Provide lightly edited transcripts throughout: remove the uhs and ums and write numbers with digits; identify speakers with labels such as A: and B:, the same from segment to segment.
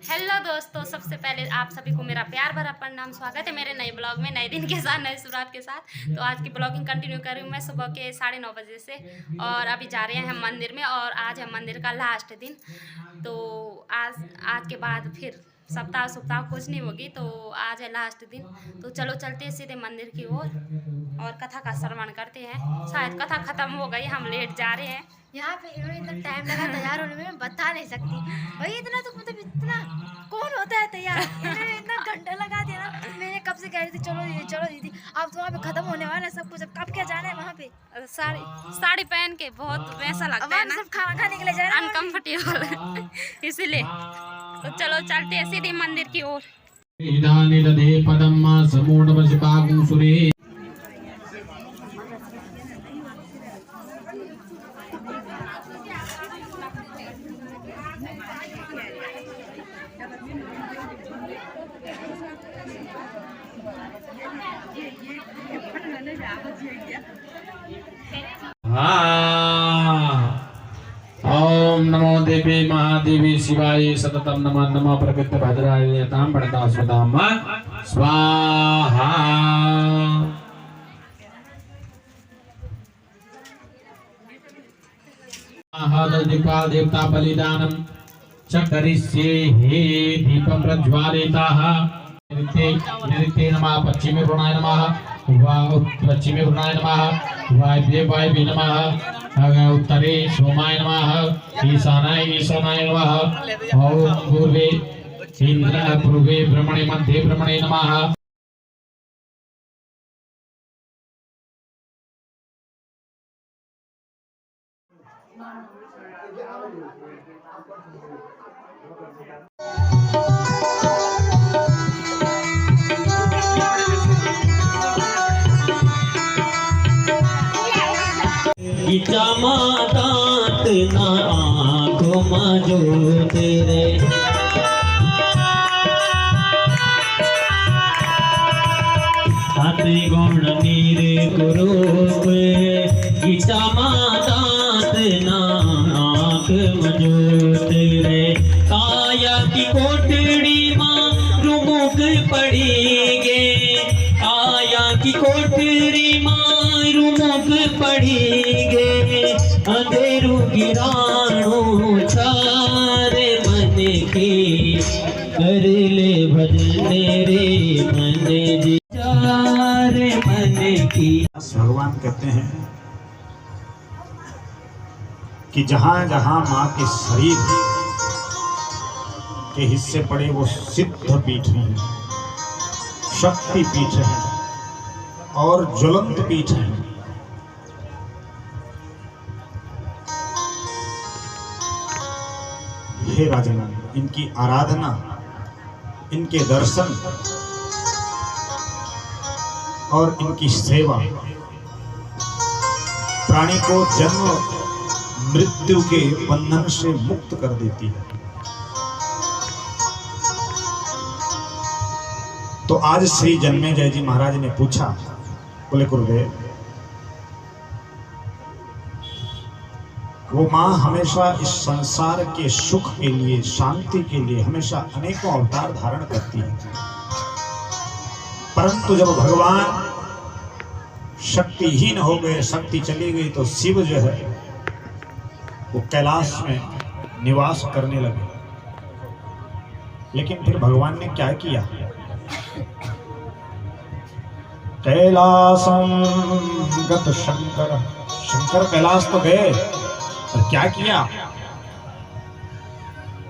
A: Hello दोस्तों, सबसे पहले आप सभी को मेरा प्यार भरा प्रणाम। स्वागत है मेरे नए ब्लॉग में, नए दिन के साथ, नए शुरुआत के साथ। तो आज की ब्लॉगिंग कंटिन्यू कर रही हूँ मैं सुबह के 9:30 बजे से। और अभी जा रहे हैं हम मंदिर में, और आज है मंदिर का लास्ट दिन। तो आज के बाद फिर सप्ताह कुछ नहीं होगी, तो आज है लास्ट दिन। तो चलो चलते हैं सीधे मंदिर की ओर और कथा का श्रवण करते हैं। शायद कथा खत्म हो गई, हम लेट जा रहे हैं।
B: यहाँ पे इन्होंने इतना टाइम लगा तैयार होने में, मैं बता नहीं सकती भाई। इतना तो मतलब इतना कौन होता है तैयार। इन्होंने इतना घंटा लगा दिया ना। मैंने कब से कह रही थी चलो दीदी अब तो वहाँ पे खत्म होने वाला है सब कुछ। अब कब क्या जाना है वहाँ पे।
A: साड़ी पहन के बहुत वैसा लगता है ना,
B: सब खाना खाने के लिए जा रहे हैं
A: अनकंफर्टेबल इसीलिए। तो चलो चलते हैं सीधे मंदिर की ओर।
C: ओम नमो देवी महादेवी शिवाय सततम नमः नमः प्रकृति भद्राय यताम पड़ता स्वधाम स्वाहा। दीपा देवता बलिदानम च करिष्ये हे दीपं प्रज्वालिताः। नृत्ये नमः पश्चिमे वरुणाय नमः पश्चिमे वरुणाय नमः वायव्ये नमः उत्तरे सोमाय नमः ईशानाय नमः ओम पूर्वे इंद्र पूर्वे ब्रह्मणे मध्ये ब्रह्मणे नमः।
D: गीता मातात ना आँखों मौजूद रे हाथी गौण नीर कुरूप। गीता मातात ना आँख मौजूद रे काया की कोठड़ी माँ रुमुक पड़ी गे। काया की कोठड़ी माँ रुमुक पड़ी गे। अंधेरू गिराणो छारे मन की कर ले भजने रे मन जी चारे मन की।
E: भगवान कहते हैं कि जहां जहां मां के शरीर के हिस्से पड़े वो सिद्ध पीठ है, शक्ति पीठ है और ज्वलंत पीठ है। हे राजन, इनकी आराधना, इनके दर्शन और इनकी सेवा प्राणी को जन्म मृत्यु के बंधन से मुक्त कर देती है। तो आज श्री जन्मेजय जी महाराज ने पूछा, बोले गुरुदेव, वो माँ हमेशा इस संसार के सुख के लिए, शांति के लिए हमेशा अनेकों अवतार धारण करती है, परंतु जब भगवान शक्तिहीन हो गए, शक्ति चली गई, तो शिव जो है वो कैलाश में निवास करने लगे। लेकिन फिर भगवान ने क्या किया? कैलासम गत शंकर, शंकर कैलाश तो गए, और क्या किया?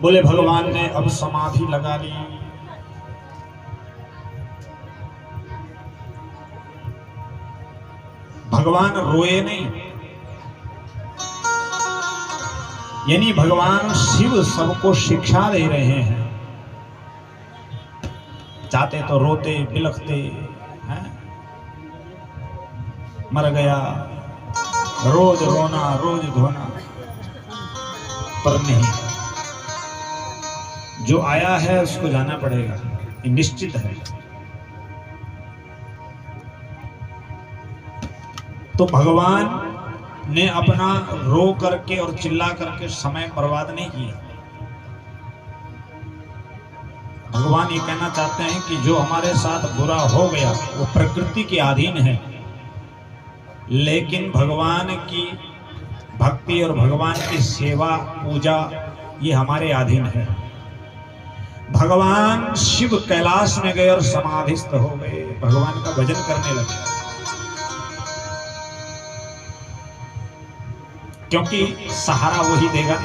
E: बोले भगवान ने अब समाधि लगा ली। भगवान रोए नहीं, यानी भगवान शिव सबको शिक्षा दे रहे हैं। चाहते तो रोते बिलखते हैं, मर गया, रोज रोना रोज धोना, पर नहीं, जो आया है उसको जाना पड़ेगा, ये निश्चित है। तो भगवान ने अपना रो करके और चिल्ला करके समय बर्बाद नहीं किया। भगवान ये कहना चाहते हैं कि जो हमारे साथ बुरा हो गया वो प्रकृति के अधीन है, लेकिन भगवान की भक्ति और भगवान की सेवा पूजा ये हमारे अधीन है। भगवान शिव कैलाश में गए और समाधिस्थ हो गए, भगवान का भजन करने लगे, क्योंकि सहारा वही देगा।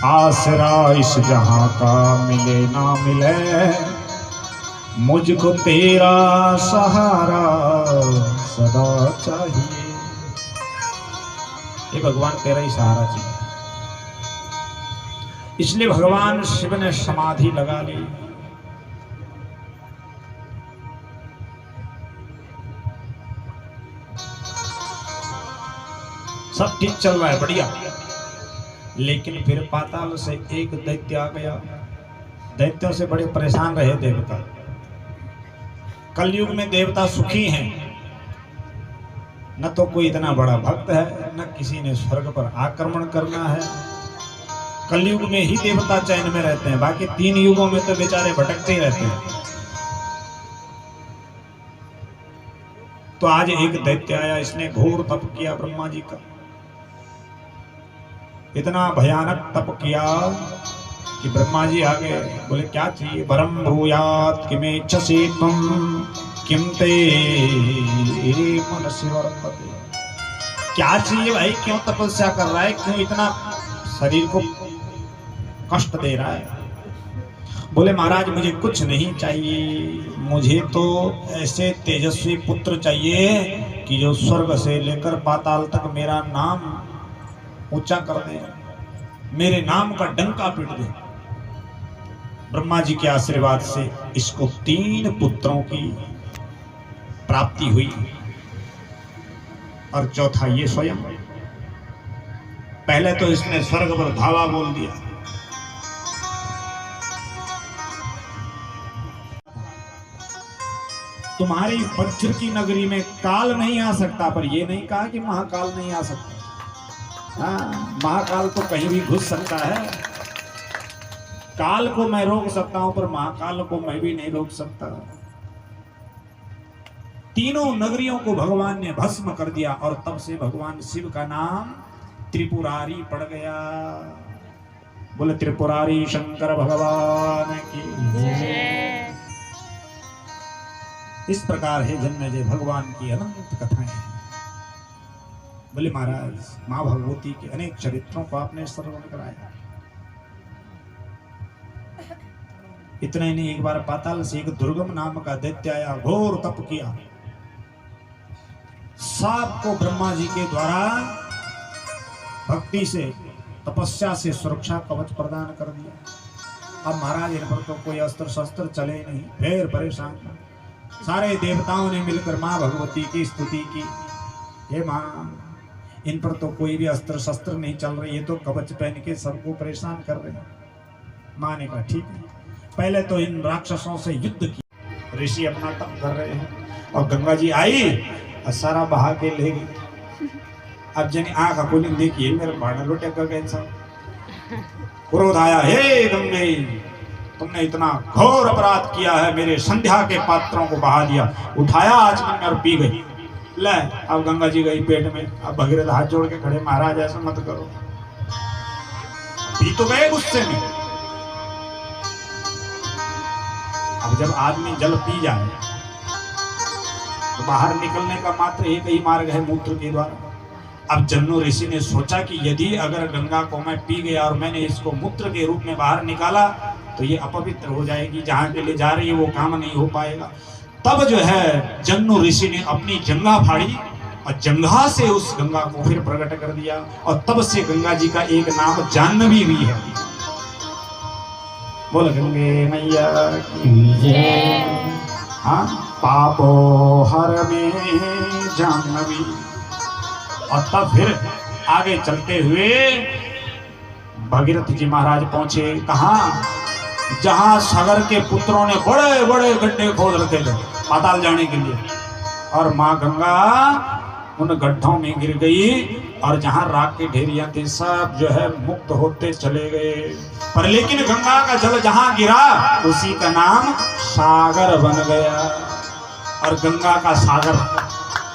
E: आसरा इस जहां का मिले ना मिले, मुझको तेरा सहारा सदा चाहिए। ये भगवान तेरा ही सहारा चाहिए, इसलिए भगवान शिव ने समाधि लगा ली। सब ठीक चल रहा है, बढ़िया। लेकिन फिर पाताल से एक दैत्य आ गया। दैत्यों से बड़े परेशान रहे देवता। कलयुग में देवता सुखी हैं, न तो कोई इतना बड़ा भक्त है, न किसी ने स्वर्ग पर आक्रमण करना है। कलयुग में ही देवता चैन में रहते हैं, बाकी 3 युगों में तो बेचारे भटकते ही रहते हैं। तो आज एक दैत्य आया, इसने घोर तप किया ब्रह्मा जी का। इतना भयानक तप किया कि ब्रह्मा जी आ गए, बोले क्या चाहिए? वरम ब्रूयात् किमेच्छसि त्वं किम ते मनसि वर्तते। क्या चाहिए भाई? क्यों तपस्या कर रहा है? क्यों इतना शरीर को कष्ट दे रहा है? बोले महाराज मुझे कुछ नहीं चाहिए, मुझे तो ऐसे तेजस्वी पुत्र चाहिए कि जो स्वर्ग से लेकर पाताल तक मेरा नाम ऊंचा कर दे, मेरे नाम का डंका पीट दे। ब्रह्मा जी के आशीर्वाद से इसको 3 पुत्रों की प्राप्ति हुई, और चौथा ये स्वयं। पहले तो इसने स्वर्ग पर धावा बोल दिया। तुम्हारी वज्र की नगरी में काल नहीं आ सकता, पर यह नहीं कहा कि महाकाल नहीं आ सकता। हाँ, महाकाल तो कहीं भी घुस सकता है। काल को मैं रोक सकता हूं, पर महाकाल को मैं भी नहीं रोक सकता। 3 नगरियों को भगवान ने भस्म कर दिया, और तब से भगवान शिव का नाम त्रिपुरारी पड़ गया। बोले त्रिपुरारी शंकर भगवान की जय। इस प्रकार है जन्मेजय भगवान की अनंत कथाएं हैं। बोले महाराज मां भगवती के अनेक चरित्रों को आपने श्रवण कराया। इतना ही नहीं, एक बार पाताल से एक दुर्गम नाम का दैत्य आया, घोर तप किया। सांप को ब्रह्मा जी के द्वारा भक्ति से तपस्या से सुरक्षा कवच प्रदान कर दिया। अब महाराज इन पर तो कोई अस्त्र शस्त्र चले नहीं, फिर परेशान। सारे देवताओं ने मिलकर मां भगवती की स्तुति की। हे मां, इन पर तो कोई भी अस्त्र शस्त्र नहीं चल रही, ये तो कवच पहन के सबको परेशान कर रहे हैं। मां ने कहा ठीक है, पहले तो इन राक्षसों से युद्ध किया। ऋषि अपना तप कर रहे हैं, और गंगा जी आई और सारा बहा के ले गई। अब जन आंख खोली, देखिए मेरे भाड़ा लुटे कर गए सब। क्रोध आया, हे गंगे, तुमने इतना घोर अपराध किया है, मेरे संध्या के पात्रों को बहा दिया, उठाया आचमन में और पी गई। ले, अब गंगा जी गई पेट में। अब भगीरथ हाथ जोड़ के खड़े, महाराज ऐसा मत करो। पी तो गए गुस्से में। अब जब आदमी जल पी जाए तो बाहर निकलने का मात्र एक ही मार्ग है, मूत्र के द्वारा। अब जन्नू ऋषि ने सोचा कि यदि अगर गंगा को मैं पी गया और मैंने इसको मूत्र के रूप में बाहर निकाला तो ये अपवित्र हो जाएगी, जहां के लिए जा रही है वो काम नहीं हो पाएगा। तब जो है जन्नू ऋषि ने अपनी जंघा फाड़ी और जंघा से उस गंगा को फिर प्रकट कर दिया, और तब से गंगा जी का एक नाम जाह्नवी भी है। बोल गंगे मैया की जय। हाँ, पापो हर में जाह्नवी। और तब फिर आगे चलते हुए भगीरथ जी महाराज पहुंचे कहाँ? जहां सागर के पुत्रों ने बड़े बड़े गड्ढे खोद रखे थे पाताल जाने के लिए, और मां गंगा उन गड्ढों में गिर गई और जहाँ राख की ढेरियां थी सब जो है मुक्त होते चले गए। पर लेकिन गंगा का जल जहाँ गिरा उसी का नाम सागर बन गया। और गंगा का सागर,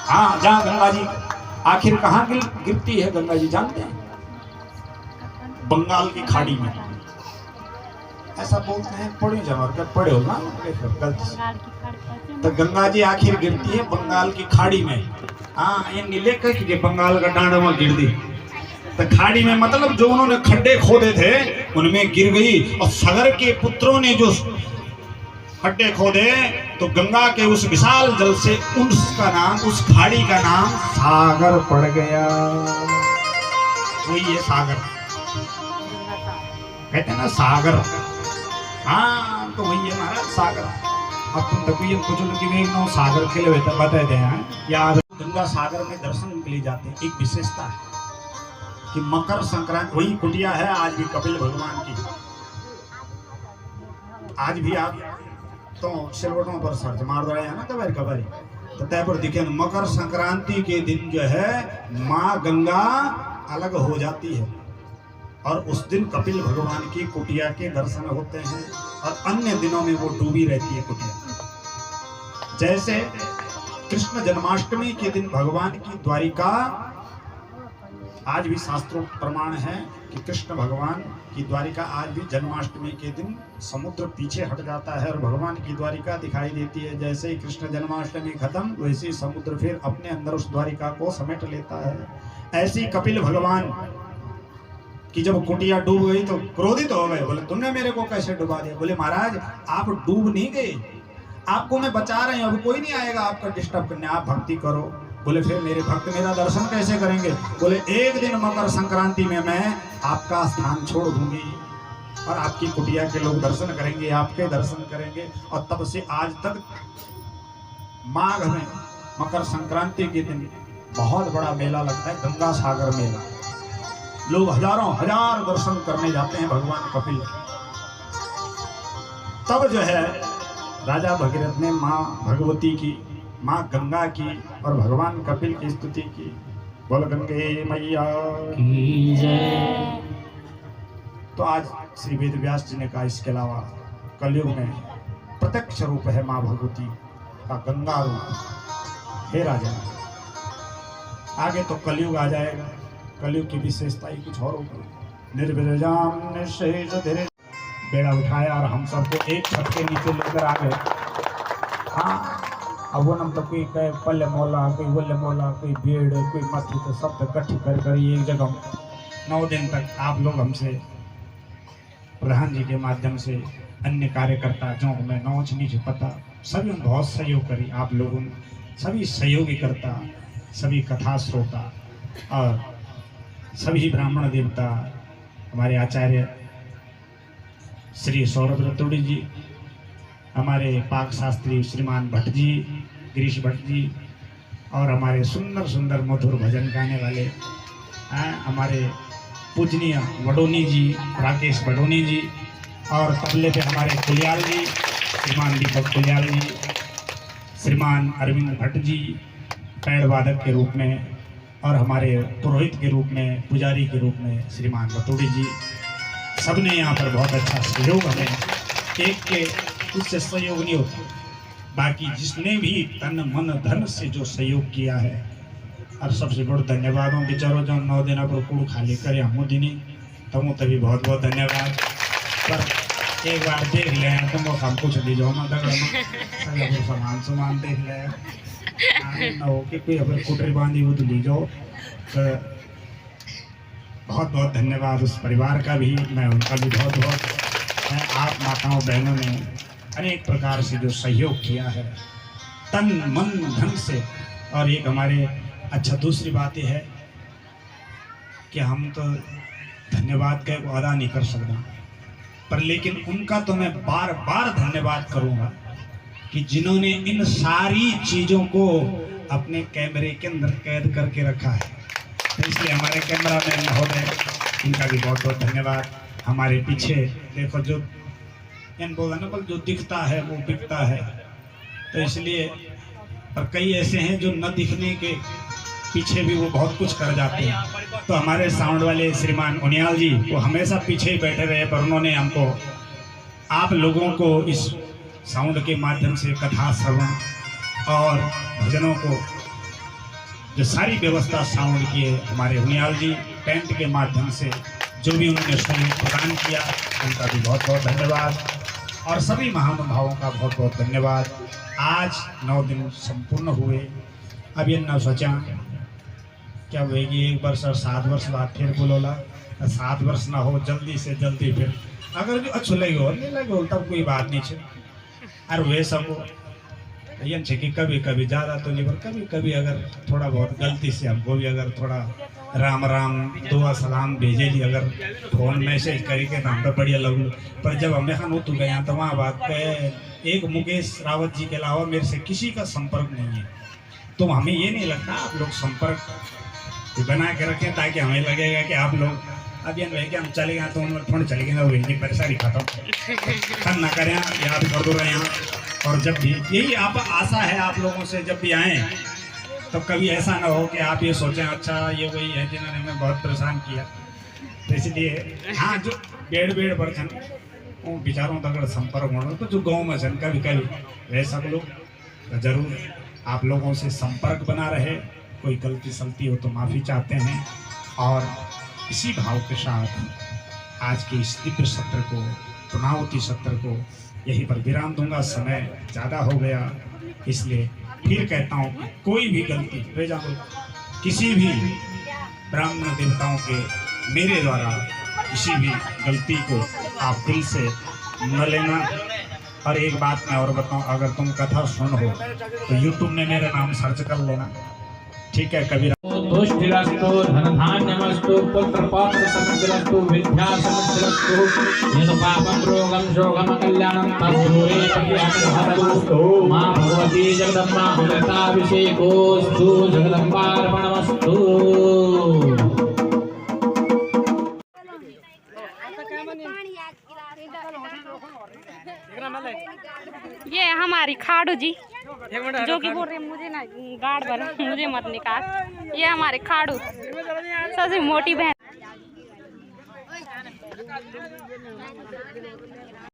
E: हाँ, जहाँ गंगा जी आखिर कहाँ गिरती है गंगा जी जानते हैं? बंगाल की खाड़ी में। ऐसा बोलते हैं, पढ़े जमार कर पढ़े हो ना गलती। तो गंगा जी आखिर गिरती है बंगाल की खाड़ी में। हाँ, ये नीले के बंगाल का डांडा में गिर दी तो खाड़ी में, मतलब जो उन्होंने खड्डे खोदे थे उनमें गिर गई। और सागर के पुत्रों ने जो खड्डे खोदे तो गंगा के उस विशाल जल से उसका नाम, उस खाड़ी का नाम सागर पड़ गया। वही है सागर, कहते हैं ना सागर। हाँ, तो वही है महाराज सागर। अब तुम तक ये कुछ लोग नो सागर के लिए बता दे हैं यार। गंगा सागर में दर्शन के लिए जाते हैं। एक विशेषता है कि मकर संक्रांति, वही कुटिया है आज भी कपिल भगवान की। आज भी आप तो सिलवटों पर सर्च मार रहे हैं ना कबर कबर, तो तय पर दिखे मकर संक्रांति के दिन जो है माँ गंगा अलग हो जाती है और उस दिन कपिल भगवान की कुटिया के दर्शन होते हैं। और अन्य दिनों में वो डूबी रहती है कुटिया। जैसे कृष्ण जन्माष्टमी के दिन भगवान की द्वारिका, आज भी शास्त्रों प्रमाण है कि कृष्ण भगवान की द्वारिका आज भी जन्माष्टमी के दिन समुद्र पीछे हट जाता है और भगवान की द्वारिका दिखाई देती है। जैसे ही कृष्ण जन्माष्टमी खत्म वैसे ही समुद्र फिर अपने अंदर उस द्वारिका को समेट लेता है। ऐसी कपिल भगवान कि जब कुटिया डूब गई तो क्रोधित हो गए, बोले तुमने मेरे को कैसे डुबा दिया? बोले महाराज आप डूब नहीं गए, आपको मैं बचा रही हूँ, अब कोई नहीं आएगा आपका डिस्टर्ब करने, आप भक्ति करो। बोले फिर मेरे भक्त मेरा दर्शन कैसे करेंगे? बोले एक दिन मकर संक्रांति में मैं आपका स्थान छोड़ दूंगी और आपकी कुटिया के लोग दर्शन करेंगे, आपके दर्शन करेंगे। और तब से आज तक माघ में मकर संक्रांति के दिन बहुत बड़ा मेला लगता है, गंगा सागर मेला। लोग हजारों हजार दर्शन करने जाते हैं भगवान कपिल। तब जो है राजा भगीरथ ने माँ भगवती की, माँ गंगा की और भगवान कपिल की स्तुति की। बोल गंगे मैया की जय। तो आज श्री वेद व्यास जी ने कहा इसके अलावा कलयुग में प्रत्यक्ष रूप है माँ भगवती का गंगा रूप। हे राजा, आगे तो कलयुग आ जाएगा, कलयुग की विशेषता ही कुछ और होगी। निर्विरजाम निशेष धीरे बेड़ा उठाया और हम सबको एक छत के नीचे लेकर आ गए। हाँ, अब वो नम तो कोई कहे पल्ले मोला, कोई वल्ले मोला, कोई भेड़, कोई मछली, तो सब इकट्ठी कर एक जगह 9 दिन तक आप लोग हमसे प्रधान जी के माध्यम से अन्य कार्यकर्ता जो मैं नौच नीचे पता सभी बहुत सहयोग करी। आप लोगों सभी सहयोगी करता, सभी कथा श्रोता और सभी ब्राह्मण देवता, हमारे आचार्य श्री सौरभ रतोड़ी जी, हमारे पाक शास्त्री श्रीमान भट्ट जी, गिरीश भट्ट जी, और हमारे सुंदर सुंदर मधुर भजन गाने वाले हमारे पूजनीय वडोनी जी, राकेश वडोनी जी, और तबले पे हमारे कुलियाल जी, श्रीमान दीपक कुलियाल जी, श्रीमान अरविंद भट्ट जी पैड़ वादक के रूप में, और हमारे पुरोहित के रूप में, पुजारी के रूप में श्रीमान रतोड़ी जी, सबने यहाँ पर बहुत अच्छा सहयोग, हमें एक के उससे सहयोग नहीं होता, बाकी जिसने भी तन मन धन से जो सहयोग किया है, और सबसे बड़ा धन्यवाद हूँ बेचारों जो 9 दिन पर कूड़ खाली करे हमू दिनी तमो तभी बहुत बहुत धन्यवाद। पर एक बार देख लें तुम हम कुछ दी जाओ ना दगड़ सामान सामान देख लें ना हो कि कोई अगर कुटरी बांधी हो तो ली जाओ। तो बहुत बहुत धन्यवाद उस परिवार का भी, मैं उनका भी बहुत बहुत, आप माताओं बहनों ने अनेक प्रकार से जो सहयोग किया है तन मन धन से। और एक हमारे अच्छा दूसरी बात यह है कि हम तो धन्यवाद का अदा नहीं कर सकता, पर लेकिन उनका तो मैं बार बार धन्यवाद करूंगा कि जिन्होंने इन सारी चीज़ों को अपने कैमरे के अंदर कैद करके रखा है। तो इसलिए हमारे कैमरा मैन महोदय, इनका भी बहुत बहुत धन्यवाद। हमारे पीछे देखो जो इन बोला ना जो दिखता है वो बिकता है, तो इसलिए पर कई ऐसे हैं जो न दिखने के पीछे भी वो बहुत कुछ कर जाते हैं। तो हमारे साउंड वाले श्रीमान उनियाल जी वो हमेशा पीछे ही बैठे रहे, पर उन्होंने हमको आप लोगों को इस साउंड के माध्यम से कथा श्रवण और भजनों को जो सारी व्यवस्था साउंड की है, हमारे उनियाल जी टेंट के माध्यम से जो भी उन्होंने सहयोग प्रदान किया उनका भी बहुत बहुत धन्यवाद, और सभी महानुभावों का बहुत बहुत धन्यवाद। आज 9 दिन संपूर्ण हुए। अब ये न सोचा क्या होगी 1 वर्ष और 7 वर्ष बाद फिर बोलोला 7 वर्ष ना हो, जल्दी से जल्दी फिर अगर जो अच्छो लगे नहीं लगे तब कोई बात नहीं है। और वे सब ये कि कभी कभी ज़्यादा तो नहीं, पर कभी कभी अगर थोड़ा बहुत गलती से हमको भी अगर थोड़ा राम राम दुआ सलाम भेजे ली, अगर फोन मैसेज करके नाम पर बढ़िया लगू, पर जब हमें खान उतू गया तो वहाँ बात पे एक मुकेश रावत जी के अलावा मेरे से किसी का संपर्क नहीं है। तो हमें ये नहीं लगता आप लोग संपर्क बना के रखें ताकि हमें लगेगा कि आप लोग अब ये नहीं कि हम चले गए तो उन थोड़े चले गए वही परेशानी खत्म ना करें, याद कर दो रहे हैं। और जब भी यही आप आशा है आप लोगों से जब भी आएँ तो कभी ऐसा ना हो कि आप ये सोचें अच्छा ये वही है जिन्होंने हमें बहुत परेशान किया। तो इसलिए हाँ जो बेड़ पर छन वो बेचारों तक अगर संपर्क होना तो जो गाँव में छन कभी कभी वह सब लोग तो जरूर आप लोगों से संपर्क बना रहे। कोई गलती सलती हो तो माफ़ी चाहते हैं, और इसी भाव के साथ आज के इस दिव्य सत्र को पुनावती सत्र को यहीं पर विराम दूंगा। समय ज़्यादा हो गया, इसलिए फिर कहता हूँ कि कोई भी गलती किसी भी ब्राह्मण देवताओं के मेरे द्वारा किसी भी गलती को आप दिल से न लेना। और एक बात मैं और बताऊं, अगर तुम कथा सुन हो तो YouTube में मेरा नाम सर्च कर लेना, ठीक है। कबीर
C: तुष्टिरस्तु धनधान्यमस्तु पुत्र पौत्र समृद्धिरस्तु विद्या समृद्धिरस्तु यदि पापं रोगं शोकं कल्याणं तद्दूरे तद्यातु मां भगवती जगदम्बा अमृताभिषेकोस्तु जगदम्बार्पणमस्तु।
A: ये हमारी खाड़ू जी जो कि बोल रहे मुझे ना गाड़ पर मुझे मत निकाल। ये हमारे खाड़ू सबसे मोटी बहन।